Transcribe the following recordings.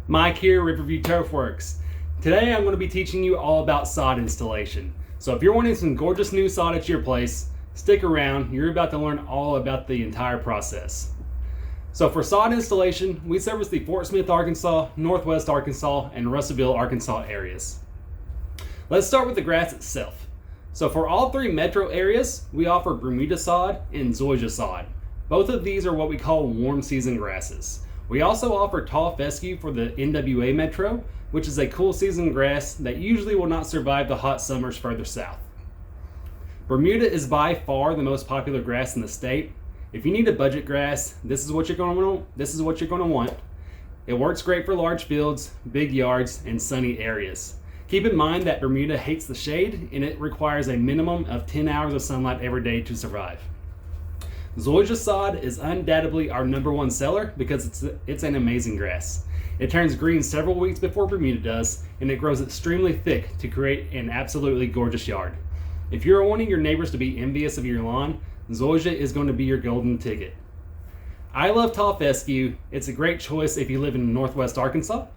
Mike here, Riverview Turfworks. Today I'm going to be teaching you all about sod installation. So if you're wanting some gorgeous new sod at your place, stick around. You're about to learn all about the entire process. So for sod installation, we service the Fort Smith, Arkansas, Northwest Arkansas, and Russellville, Arkansas areas. Let's start with the grass itself. So for all three metro areas, we offer Bermuda sod and Zoysia sod. Both of these are what we call warm season grasses. We also offer tall fescue for the NWA Metro, which is a cool season grass that usually will not survive the hot summers further south. Bermuda is by far the most popular grass in the state. If you need a budget grass, this is what you're going to want. It works great for large fields, big yards, and sunny areas. Keep in mind that Bermuda hates the shade and it requires a minimum of 10 hours of sunlight every day to survive. Zoysia sod is undoubtedly our #1 seller because it's an amazing grass. It turns green several weeks before Bermuda does, and it grows extremely thick to create an absolutely gorgeous yard. If you're wanting your neighbors to be envious of your lawn, Zoysia is going to be your golden ticket. I love tall fescue. It's a great choice if you live in northwest Arkansas.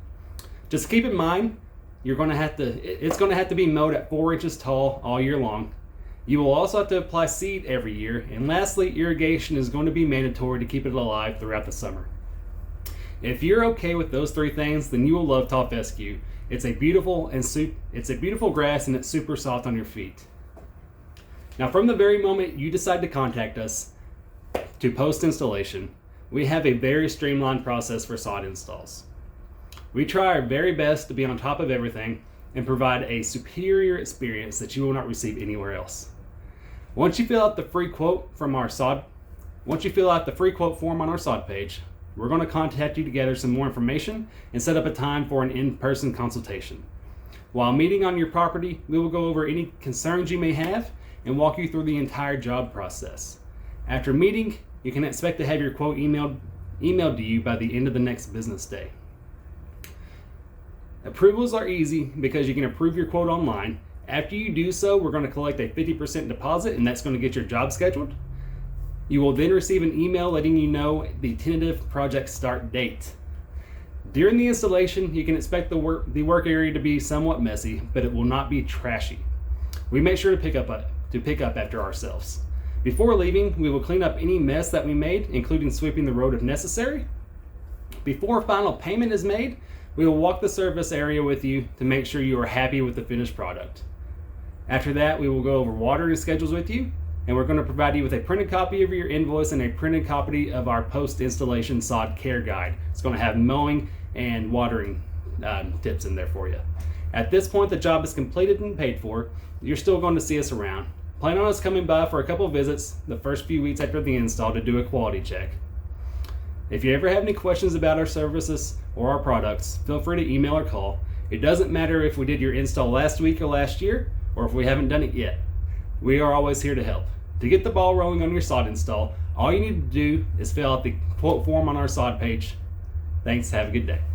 Just keep in mind, it's going to have to be mowed at 4 inches tall all year long. You will also have to apply seed every year, and lastly, irrigation is going to be mandatory to keep it alive throughout the summer. If you're okay with those three things, then you will love tall fescue. It's a beautiful grass, and it's super soft on your feet. Now, from the very moment you decide to contact us to post installation, we have a very streamlined process for sod installs. We try our very best to be on top of everything and provide a superior experience that you will not receive anywhere else. Once you fill out the free quote form on our sod page, we're going to contact you to gather some more information and set up a time for an in-person consultation. While meeting on your property, we will go over any concerns you may have and walk you through the entire job process. After meeting, you can expect to have your quote emailed to you by the end of the next business day. Approvals are easy because you can approve your quote online. After you do so, we're going to collect a 50% deposit, and that's going to get your job scheduled. You will then receive an email letting you know the tentative project start date. During the installation, you can expect the work area to be somewhat messy, but it will not be trashy. We make sure to pick up after ourselves. Before leaving, we will clean up any mess that we made, including sweeping the road if necessary. Before final payment is made, we will walk the service area with you to make sure you are happy with the finished product. After that, we will go over watering schedules with you, and we're going to provide you with a printed copy of your invoice and a printed copy of our post-installation sod care guide. It's going to have mowing and watering tips in there for you. At this point, the job is completed and paid for. You're still going to see us around. Plan on us coming by for a couple of visits the first few weeks after the install to do a quality check. If you ever have any questions about our services or our products, feel free to email or call. It doesn't matter if we did your install last week or last year, or if we haven't done it yet. We are always here to help. To get the ball rolling on your sod install, all you need to do is fill out the quote form on our sod page. Thanks, have a good day.